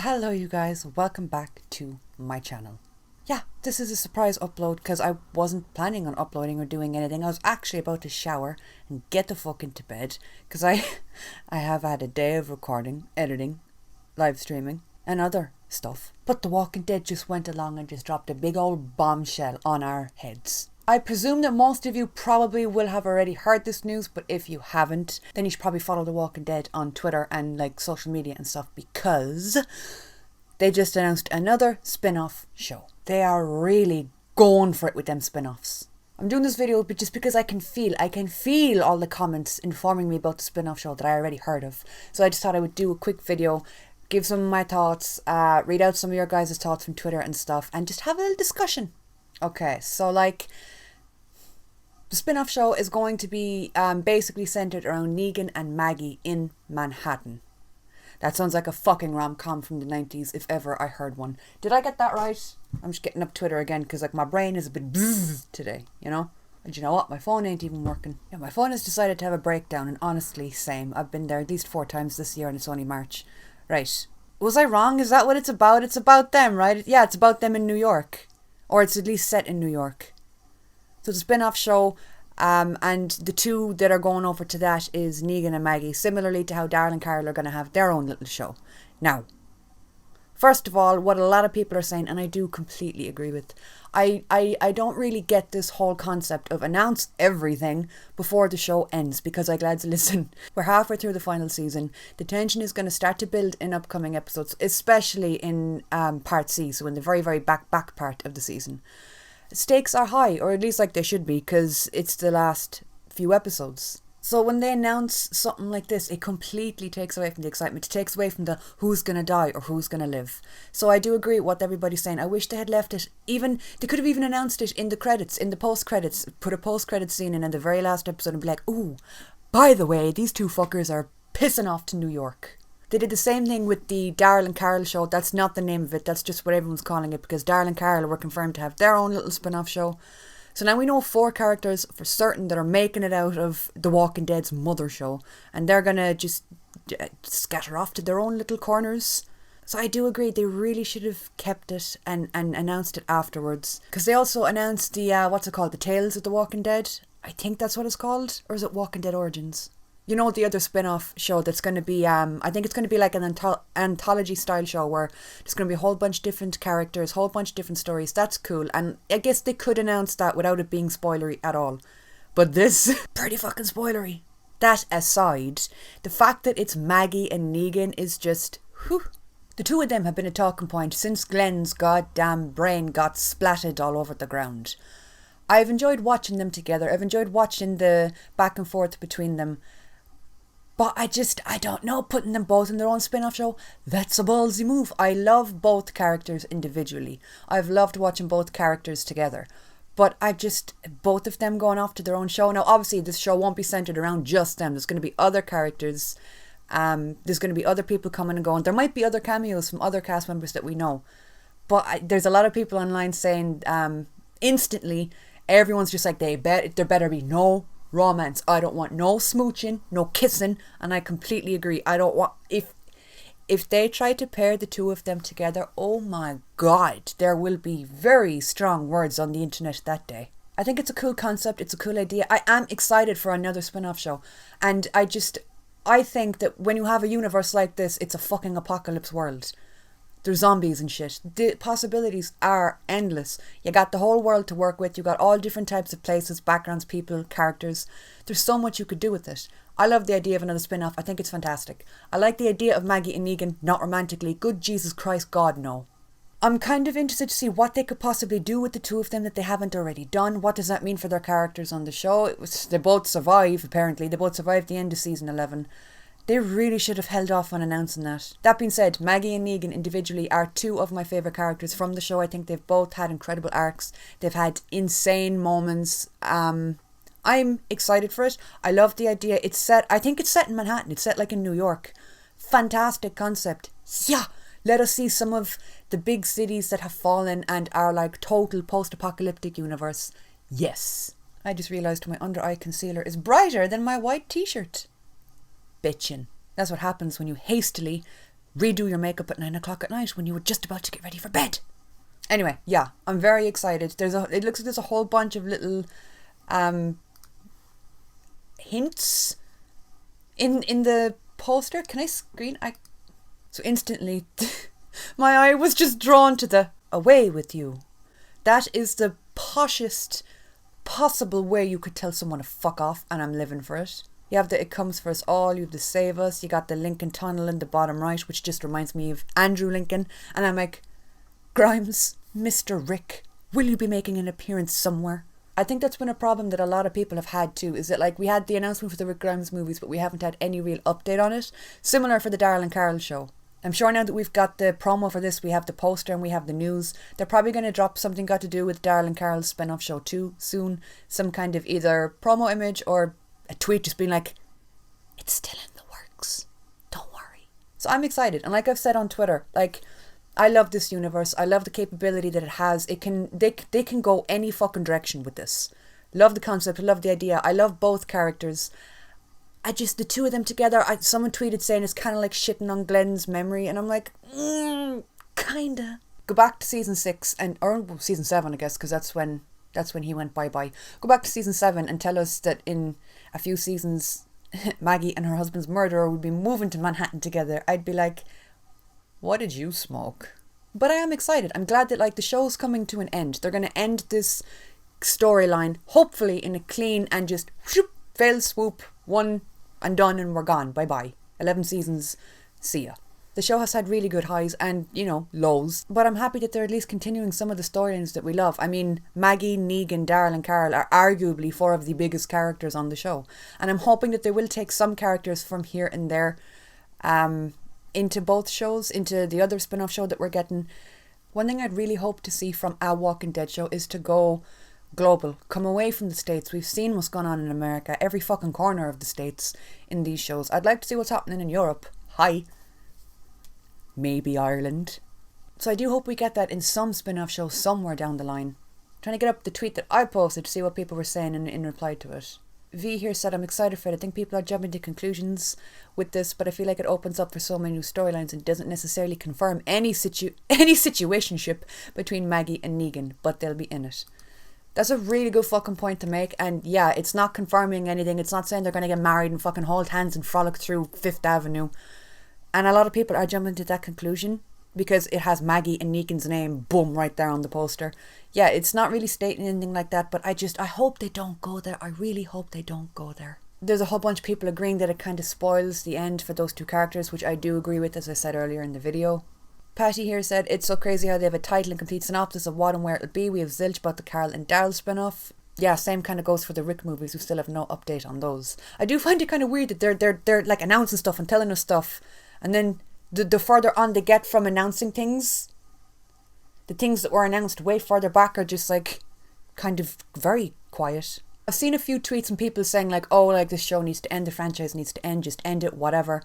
Hello you guys, welcome back to my channel. Yeah, this is a surprise upload because I wasn't planning on uploading or doing anything. I was actually about to shower and get the fuck into bed because I have had a day of recording, editing, live streaming and other stuff. But The Walking Dead just went along and just dropped a big old bombshell on our heads. I presume that most of you probably will have already heard this news, but if you haven't, then you should probably follow The Walking Dead on Twitter and like social media and stuff because they just announced another spin-off show. They are really going for it with them spin-offs. I'm doing this video but just because I can feel all the comments informing me about the spin-off show that I already heard of. So I just thought I would do a quick video, give some of my thoughts, read out some of your guys' thoughts from Twitter and stuff, and just have a little discussion. Okay, so like, the spin-off show is going to be basically centered around Negan and Maggie in Manhattan. That sounds like a fucking rom-com from the 90s if ever I heard one. Did I get that right? I'm just getting up Twitter again because like my brain is a bit bzzz today, you know? And you know what? My phone ain't even working. Yeah, my phone has decided to have a breakdown, and honestly, same. I've been there at least 4 times this year and it's only March. Right. Was I wrong? Is that what it's about? It's about them, right? Yeah, it's about them in New York. Or it's at least set in New York. So the spin-off show, and the two that are going over to that is Negan and Maggie, similarly to how Daryl and Carol are going to have their own little show. Now, first of all, what a lot of people are saying, and I do completely agree with, I don't really get this whole concept of announce everything before the show ends, because like, lads, listen, we're halfway through the final season. The tension is going to start to build in upcoming episodes, especially in part C, so in the very, very back part of the season. Stakes are high, or at least like they should be, because it's the last few episodes. So when they announce something like this, it completely takes away from the excitement. It takes away from the who's gonna die or who's gonna live. So I do agree with what everybody's saying. I wish they had left it, they could have even announced it in the credits, in the post-credits, put a post-credits scene in the very last episode and be like, ooh, by the way, these two fuckers are pissing off to New York. They did the same thing with the Daryl and Carol show. That's not the name of it. That's just what everyone's calling it because Daryl and Carol were confirmed to have their own little spin-off show. So now we know 4 characters for certain that are making it out of The Walking Dead's mother show. And they're going to just scatter off to their own little corners. So I do agree. They really should have kept it and announced it afterwards. Because they also announced the, what's it called? The Tales of The Walking Dead. I think that's what it's called. Or is it Walking Dead Origins? You know, the other spin-off show that's going to be, I think it's going to be like an anthology style show where there's going to be a whole bunch of different characters, whole bunch of different stories. That's cool. And I guess they could announce that without it being spoilery at all. But this, pretty fucking spoilery. That aside, the fact that it's Maggie and Negan is just, whew. The two of them have been a talking point since Glenn's goddamn brain got splatted all over the ground. I've enjoyed watching them together. I've enjoyed watching the back and forth between them. But I don't know, putting them both in their own spin-off show, that's a ballsy move. I love both characters individually. I've loved watching both characters together. But both of them going off to their own show. Now, obviously, this show won't be centered around just them. There's going to be other characters. There's going to be other people coming and going. There might be other cameos from other cast members that we know. But there's a lot of people online saying instantly, everyone's just like, there better be no romance. I don't want no smooching, no kissing, and I completely agree. I don't want, if they try to pair the two of them together, oh my god, there will be very strong words on the internet that day. I think it's a cool concept, it's a cool idea. I am excited for another spin-off show, and I think that when you have a universe like this, it's a fucking apocalypse world. There's zombies and shit. The possibilities are endless. You got the whole world to work with. You got all different types of places, backgrounds, people, characters. There's so much you could do with it. I love the idea of another spin-off. I think it's fantastic. I like the idea of Maggie and Negan, not romantically. Good Jesus Christ, God, no. I'm kind of interested to see what they could possibly do with the two of them that they haven't already done. What does that mean for their characters on the show? They both survive, apparently. They both survived the end of season 11. They really should have held off on announcing that. That being said, Maggie and Negan individually are 2 of my favourite characters from the show. I think they've both had incredible arcs. They've had insane moments. I'm excited for it. I love the idea. I think it's set in Manhattan. It's set like in New York. Fantastic concept. Yeah. Let us see some of the big cities that have fallen and are like total post-apocalyptic universe. Yes. I just realised my under-eye concealer is brighter than my white t-shirt. Bitchin'. That's what happens when you hastily redo your makeup at 9 o'clock at night when you were just about to get ready for bed. Anyway, yeah, I'm very excited. It looks like there's a whole bunch of little hints in the poster. Can I screen? So instantly my eye was just drawn to the away with you. That is the poshest possible way you could tell someone to fuck off, and I'm living for it. You have the it comes for us all, you have the save us, you got the Lincoln Tunnel in the bottom right, which just reminds me of Andrew Lincoln, and I'm like, Grimes, Mr. Rick, will you be making an appearance somewhere? I think that's been a problem that a lot of people have had too, is that like we had the announcement for the Rick Grimes movies, but we haven't had any real update on it. Similar for the Daryl and Carol show. I'm sure now that we've got the promo for this, we have the poster and we have the news, they're probably going to drop something got to do with Daryl and Carol's spin-off show too soon. Some kind of either promo image or a tweet just being like, it's still in the works, don't worry. So I'm excited, and like I've said on Twitter, like, I love this universe. I love the capability that it has. They can go any fucking direction with this. Love the concept. I love the idea. I love both characters. I just, the two of them together, someone tweeted saying it's kind of like shitting on Glenn's memory, and I'm like, kinda. Go back to season 6 or season 7, I guess, because that's when he went bye-bye. Go back to season 7 and tell us that in a few seasons Maggie and her husband's murderer would be moving to Manhattan together. I'd be like, what did you smoke? But I am excited. I'm glad that like the show's coming to an end. They're going to end this storyline hopefully in a clean and just whoop, fail swoop, one and done and we're gone. Bye-bye. 11 seasons. See ya. The show has had really good highs and, you know, lows. But I'm happy that they're at least continuing some of the storylines that we love. I mean, Maggie, Negan, Daryl and Carol are arguably 4 of the biggest characters on the show. And I'm hoping that they will take some characters from here and there into both shows, into the other spin-off show that we're getting. One thing I'd really hope to see from a Walking Dead show is to go global. Come away from the States. We've seen what's going on in America, every fucking corner of the States in these shows. I'd like to see what's happening in Europe. Hi. Maybe Ireland. So I do hope we get that in some spin-off show somewhere down the line. I'm trying to get up the tweet that I posted to see what people were saying in reply to it. V here said, I'm excited for it. I think people are jumping to conclusions with this, but I feel like it opens up for so many new storylines and doesn't necessarily confirm any situationship between Maggie and Negan, but they'll be in it. That's a really good fucking point to make, and yeah, it's not confirming anything. It's not saying they're going to get married and fucking hold hands and frolic through Fifth Avenue. And a lot of people are jumping to that conclusion because it has Maggie and Negan's name, boom, right there on the poster. Yeah, it's not really stating anything like that, but I hope they don't go there. I really hope they don't go there. There's a whole bunch of people agreeing that it kind of spoils the end for those two characters, which I do agree with, as I said earlier in the video. Patty here said, it's so crazy how they have a title and complete synopsis of what and where it'll be. We have zilch about the Carol and Daryl spin-off. Yeah, same kind of goes for the Rick movies. We still have no update on those. I do find it kind of weird that they're like announcing stuff and telling us stuff, and then the further on they get from announcing things, the things that were announced way further back are just like kind of very quiet. I've seen a few tweets and people saying like, oh, like this show needs to end, the franchise needs to end, just end it, whatever.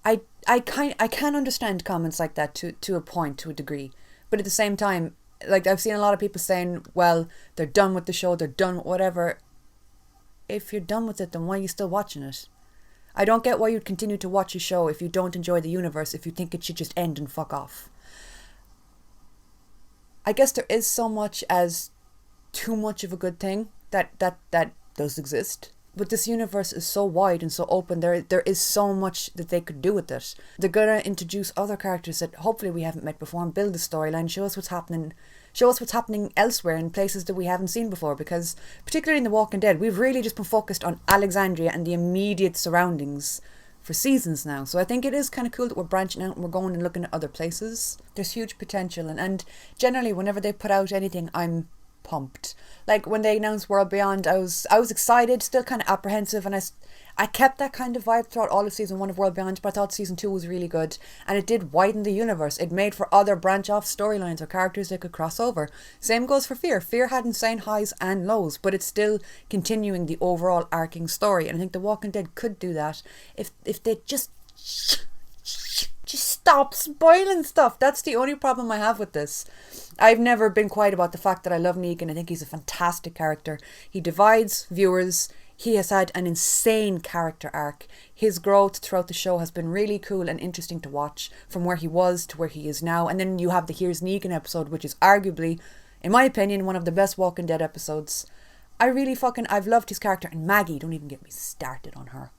I can understand comments like that to a point, to a degree. But at the same time, like I've seen a lot of people saying, well, they're done with the show, they're done with whatever. If you're done with it, then why are you still watching it? I don't get why you'd continue to watch a show if you don't enjoy the universe, if you think it should just end and fuck off. I guess there is so much as too much of a good thing that does exist. But this universe is so wide and so open, there is so much that they could do with it. They're going to introduce other characters that hopefully we haven't met before and build the storyline, show us what's happening elsewhere in places that we haven't seen before, because particularly in The Walking Dead, we've really just been focused on Alexandria and the immediate surroundings for seasons now. So I think it is kind of cool that we're branching out and we're going and looking at other places. There's huge potential, and generally whenever they put out anything, I'm pumped. Like when they announced World Beyond, I was excited, still kind of apprehensive, and I kept that kind of vibe throughout all of season 1 of World Beyond, but I thought season 2 was really good, and it did widen the universe. It made for other branch off storylines or characters that could cross over. Same goes for Fear. Fear had insane highs and lows, but it's still continuing the overall arcing story, and I think The Walking Dead could do that if they just stop spoiling stuff. That's the only problem I have with this. I've never been quiet about the fact that I love Negan. I think he's a fantastic character. He divides viewers. He has had an insane character arc. His growth throughout the show has been really cool and interesting to watch, from where he was to where he is now. And then you have the Here's Negan episode, which is arguably, in my opinion, one of the best Walking Dead episodes. I've loved his character. And Maggie, don't even get me started on her.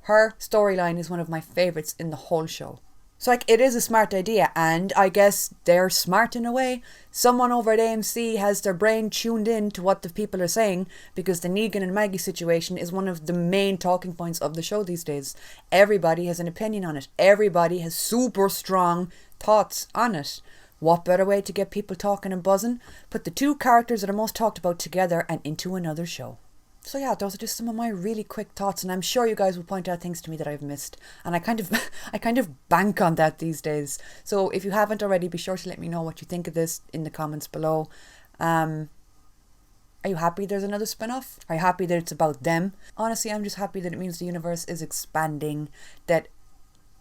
Her storyline is one of my favourites in the whole show. So it is a smart idea, and I guess they're smart in a way. Someone over at AMC has their brain tuned in to what the people are saying, because the Negan and Maggie situation is one of the main talking points of the show these days. Everybody has an opinion on it. Everybody has super strong thoughts on it. What better way to get people talking and buzzing? Put the two characters that are most talked about together and into another show. So yeah, those are just some of my really quick thoughts, and I'm sure you guys will point out things to me that I've missed, and I kind of bank on that these days. So if you haven't already, be sure to let me know what you think of this in the comments below. Are you happy there's another spin-off? Are you happy that it's about them? Honestly, I'm just happy that it means the universe is expanding, that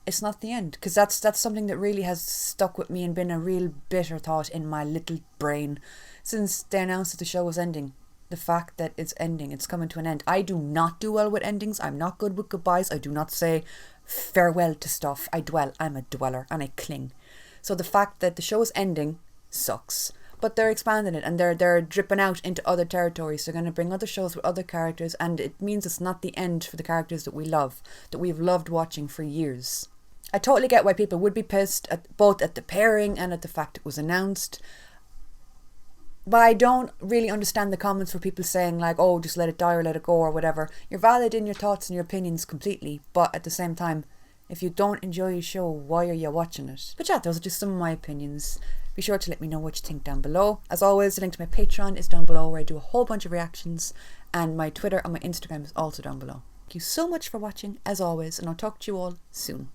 it's not the end, because that's something that really has stuck with me and been a real bitter thought in my little brain since they announced that the show was ending. The fact that it's ending, it's coming to an end. I do not do well with endings. I'm not good with goodbyes. I do not say farewell to stuff. I dwell. I'm a dweller and I cling. So the fact that the show is ending sucks. But they're expanding it, and they're dripping out into other territories. They're going to bring other shows with other characters, and it means it's not the end for the characters that we love, that we've loved watching for years. I totally get why people would be pissed, both at the pairing and at the fact it was announced. But I don't really understand the comments for people saying like, oh, just let it die or let it go or whatever. You're valid in your thoughts and your opinions completely, but at the same time, if you don't enjoy your show, why are you watching it? But yeah, those are just some of my opinions. Be sure to let me know what you think down below. As always, the link to my Patreon is down below, where I do a whole bunch of reactions, and my Twitter and my Instagram is also down below. Thank you so much for watching, as always, and I'll talk to you all soon.